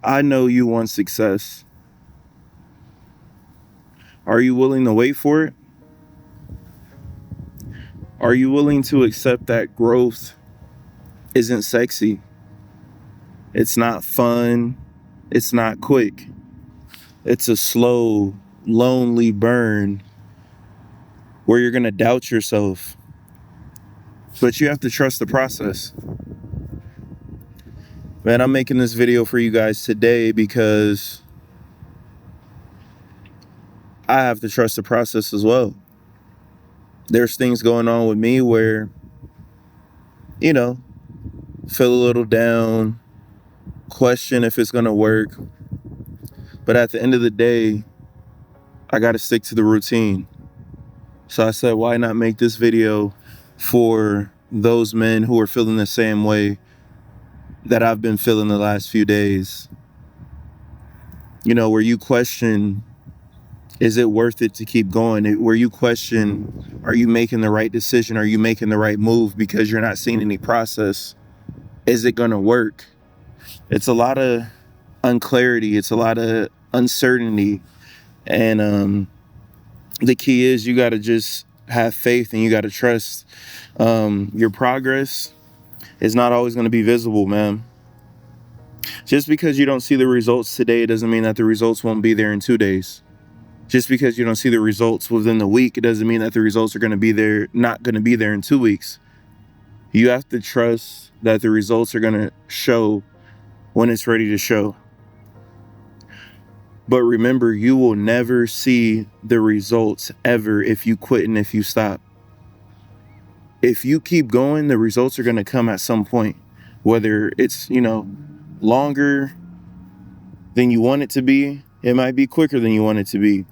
I know you want success. Are you willing to wait for it? Are you willing to accept that growth isn't sexy? It's not fun. It's not quick. It's a slow, lonely burn where you're going to doubt yourself. But you have to trust the process. Man, I'm making this video for you guys today because I have to trust the process as well. There's things going on with me where, you know, feel a little down, question if it's going to work. But at the end of the day, I got to stick to the routine. So I said, why not make this video for those men who are feeling the same way that I've been feeling the last few days? You know, where you question, is it worth it to keep going? Where you question, are you making the right decision? Are you making the right move because you're not seeing any process? Is it going to work? It's a lot of unclarity. It's a lot of uncertainty. And the key is you got to just have faith and you got to trust. Your progress is not always going to be visible, man. Just because you don't see the results today doesn't mean that the results won't be there in 2 days. Just because you don't see the results within the week, it doesn't mean that the results are going to be there, not going to be there in 2 weeks. You have to trust that the results are going to show when it's ready to show. But remember, you will never see the results ever if you quit and if you stop. If you keep going, the results are going to come at some point. Whether it's, longer than you want it to be, it might be quicker than you want it to be.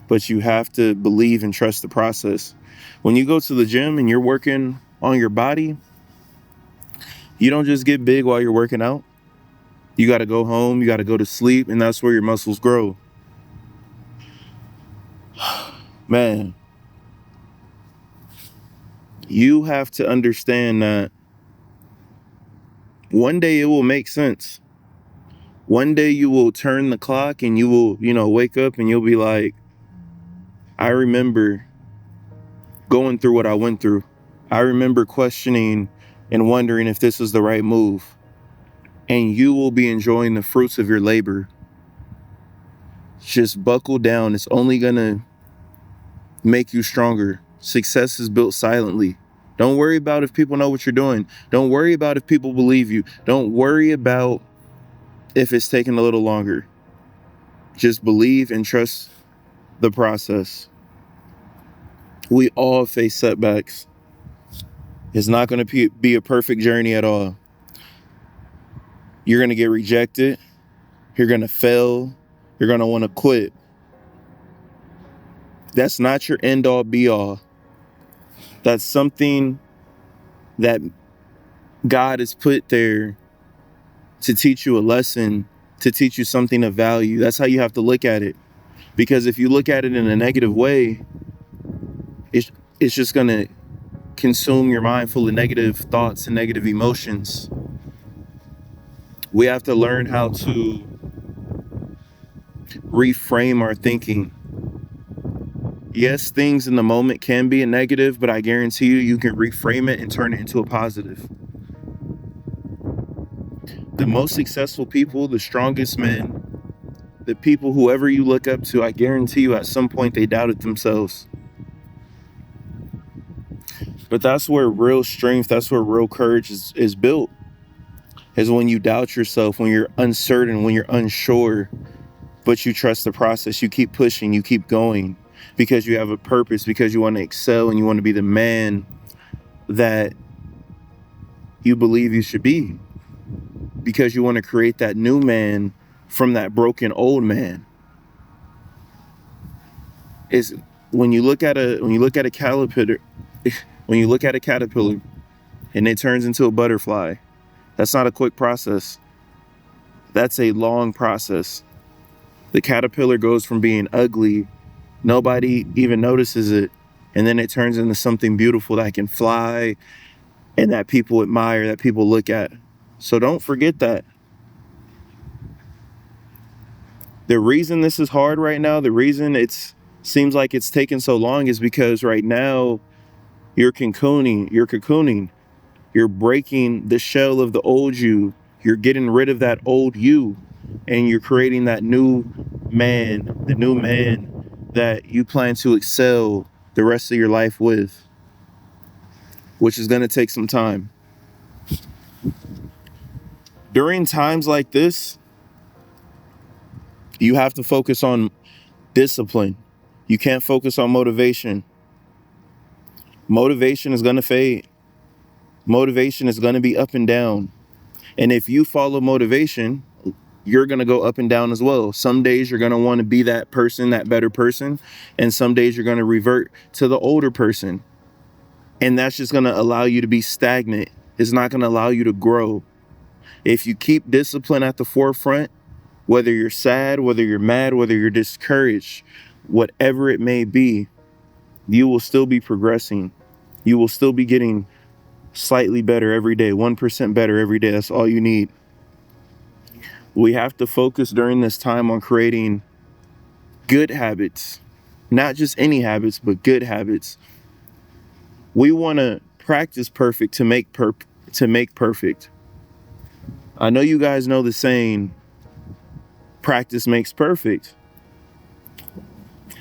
But you have to believe and trust the process. When you go to the gym and you're working on your body, you don't just get big while you're working out. You got to go home, you got to go to sleep, and that's where your muscles grow. Man, you have to understand that one day it will make sense. One day you will turn the clock and you will, wake up and you'll be like, I remember going through what I went through. I remember questioning and wondering if this was the right move. And you will be enjoying the fruits of your labor. Just buckle down. It's only going to make you stronger. Success is built silently. Don't worry about if people know what you're doing. Don't worry about if people believe you. Don't worry about if it's taking a little longer. Just believe and trust the process. We all face setbacks. It's not going to be a perfect journey at all. You're going to get rejected. You're going to fail. You're going to want to quit. That's not your end all be all. That's something that God has put there to teach you a lesson, to teach you something of value. That's how you have to look at it. Because if you look at it in a negative way, it's just going to consume your mind full of negative thoughts and negative emotions. We have to learn how to reframe our thinking. Yes, things in the moment can be a negative, but I guarantee you can reframe it and turn it into a positive. The most successful people, the strongest men, the people whoever you look up to, I guarantee you at some point they doubted themselves. But that's where real strength, that's where real courage is built. Is when you doubt yourself, when you're uncertain, when you're unsure, but you trust the process. You keep pushing, you keep going because you have a purpose, because you want to excel and you want to be the man that you believe you should be, because you want to create that new man from that broken old man. Is when you look at a caterpillar, and it turns into a butterfly, that's not a quick process. That's a long process. The caterpillar goes from being ugly, nobody even notices it, and then it turns into something beautiful that can fly and that people admire, that people look at. So don't forget that. The reason this is hard right now, the reason it's seems like it's taken so long is because right now you're cocooning, you're breaking the shell of the old you, you're getting rid of that old you, and you're creating that new man, the new man that you plan to excel the rest of your life with, which is going to take some time. During times like this, you have to focus on discipline. You can't focus on motivation. Motivation is going to fade. Motivation is going to be up and down. And if you follow motivation, you're going to go up and down as well. Some days you're going to want to be that person, that better person. And some days you're going to revert to the older person. And that's just going to allow you to be stagnant. It's not going to allow you to grow. If you keep discipline at the forefront, whether you're sad, whether you're mad, whether you're discouraged, whatever it may be, you will still be progressing. You will still be getting slightly better every day, 1% better every day. That's all you need. We have to focus during this time on creating good habits, not just any habits, but good habits. We want to practice perfect to make perfect. I know you guys know the saying, practice makes perfect.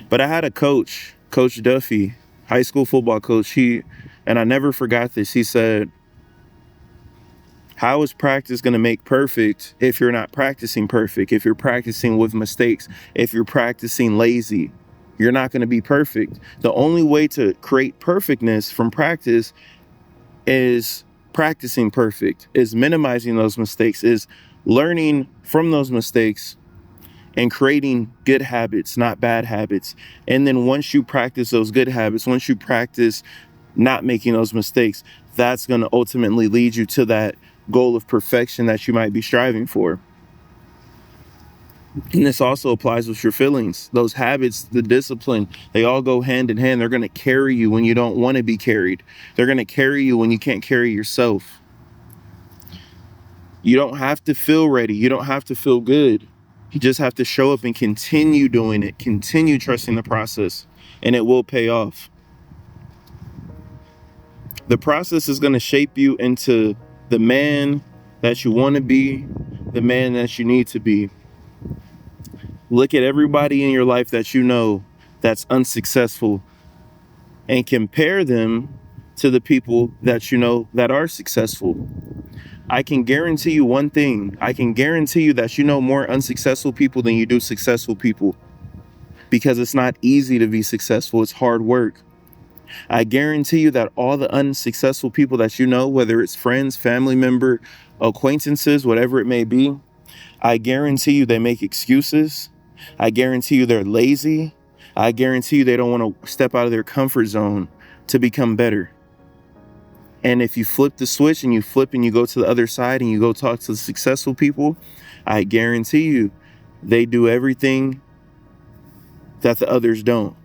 But I had a coach, Coach Duffy, high school football coach, and I never forgot this. He said, how is practice going to make perfect if you're not practicing perfect? If you're practicing with mistakes, if you're practicing lazy, you're not going to be perfect. The only way to create perfectness from practice is practicing perfect, is minimizing those mistakes, is learning from those mistakes and creating good habits, not bad habits. And then once you practice those good habits, once you practice not making those mistakes, that's going to ultimately lead you to that goal of perfection that you might be striving for. And this also applies with your feelings. Those habits, the discipline, they all go hand in hand. They're going to carry you when you don't want to be carried. They're going to carry you when you can't carry yourself. You don't have to feel ready. You don't have to feel good. You just have to show up and continue doing it. Continue trusting the process, and it will pay off. The process is going to shape you into the man that you want to be, the man that you need to be. Look at everybody in your life that you know that's unsuccessful and compare them to the people that you know that are successful. I can guarantee you one thing. I can guarantee you that you know more unsuccessful people than you do successful people, because it's not easy to be successful. It's hard work. I guarantee you that all the unsuccessful people that you know, whether it's friends, family member, acquaintances, whatever it may be, I guarantee you they make excuses. I guarantee you they're lazy. I guarantee you they don't want to step out of their comfort zone to become better. And if you flip the switch and you go to the other side and you go talk to the successful people, I guarantee you they do everything that the others don't.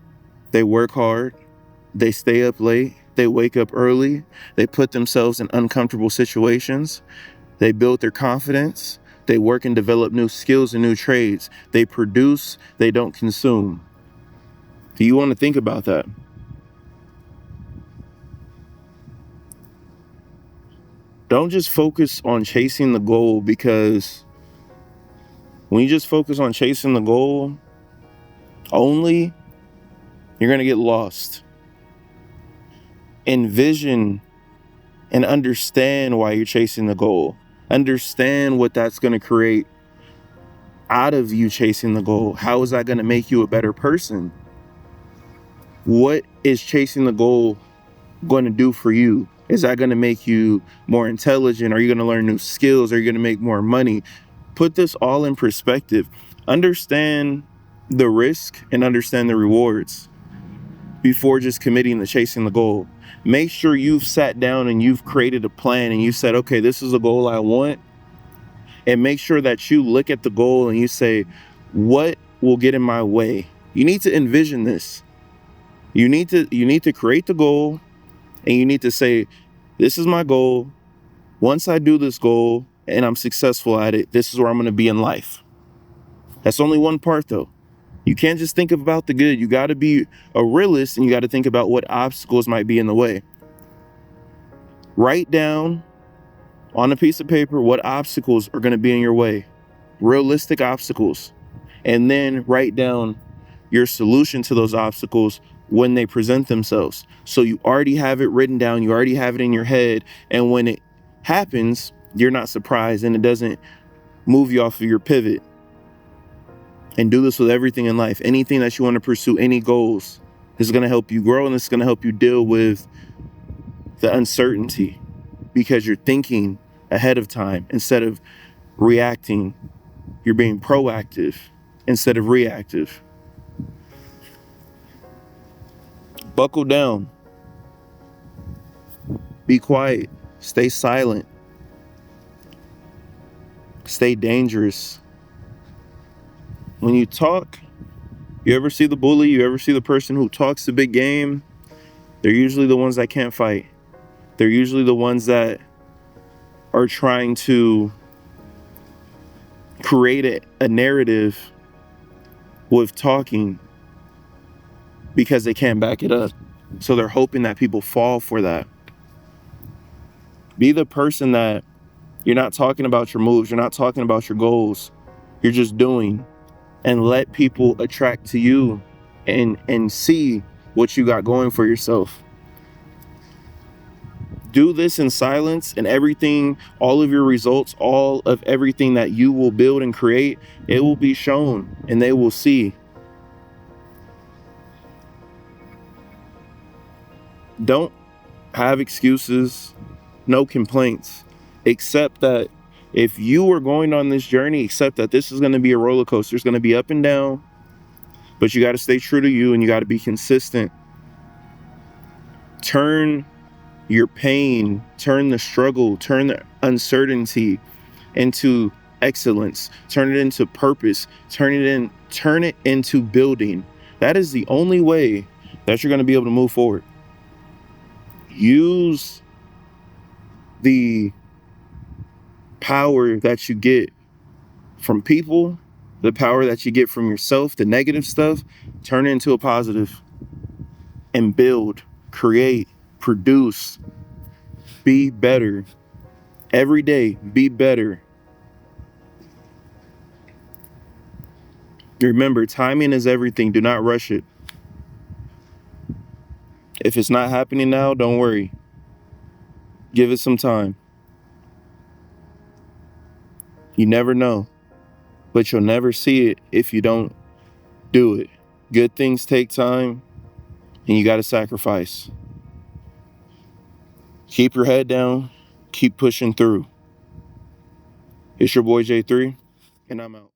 They work hard, they stay up late, they wake up early, they put themselves in uncomfortable situations, they build their confidence, they work and develop new skills and new trades, they produce, they don't consume. Do you want to think about that? Don't just focus on chasing the goal, because when you just focus on chasing the goal only, you're going to get lost. Envision and understand why you're chasing the goal. Understand what that's going to create out of you chasing the goal. How is that going to make you a better person? What is chasing the goal going to do for you? Is that going to make you more intelligent? Are you going to learn new skills? Are you going to make more money? Put this all in perspective. Understand the risk and understand the rewards before just committing to chasing the goal. Make sure you've sat down and you've created a plan and you said, okay, this is a goal I want. And make sure that you look at the goal and you say, what will get in my way? You need to envision this. You need to create the goal, and you need to say, this is my goal. Once I do this goal and I'm successful at it, this is where I'm going to be in life. That's only one part though. You can't just think about the good. You got to be a realist, and you got to think about what obstacles might be in the way. Write down on a piece of paper what obstacles are going to be in your way, realistic obstacles, and then write down your solution to those obstacles when they present themselves. So you already have it written down, you already have it in your head, and when it happens, you're not surprised and it doesn't move you off of your pivot. And do this with everything in life. Anything that you want to pursue, any goals, this is going to help you grow, and this is going to help you deal with the uncertainty because you're thinking ahead of time instead of reacting. You're being proactive instead of reactive. Buckle down. Be quiet. Stay silent. Stay dangerous. When you talk, you ever see the bully? You ever see the person who talks the big game? They're usually the ones that can't fight. They're usually the ones that are trying to create a narrative with talking because they can't back it up. So they're hoping that people fall for that. Be the person that you're not talking about your moves, you're not talking about your goals, you're just doing, and let people attract to you and see what you got going for yourself. Do this in silence, and everything, all of your results, all of everything that you will build and create, it will be shown and they will see. Don't have excuses, no complaints. Accept that if you are going on this journey, accept that this is going to be a roller coaster. It's going to be up and down, but you got to stay true to you and you got to be consistent. Turn your pain, turn the struggle, turn the uncertainty into excellence, turn it into purpose, turn it into building. That is the only way that you're going to be able to move forward. Use the power that you get from people, the power that you get from yourself, the negative stuff, turn it into a positive and build, create, produce, be better. Every day, be better. Remember, timing is everything. Do not rush it. If it's not happening now, don't worry. Give it some time. You never know, but you'll never see it if you don't do it. Good things take time, and you got to sacrifice. Keep your head down. Keep pushing through. It's your boy J3, and I'm out.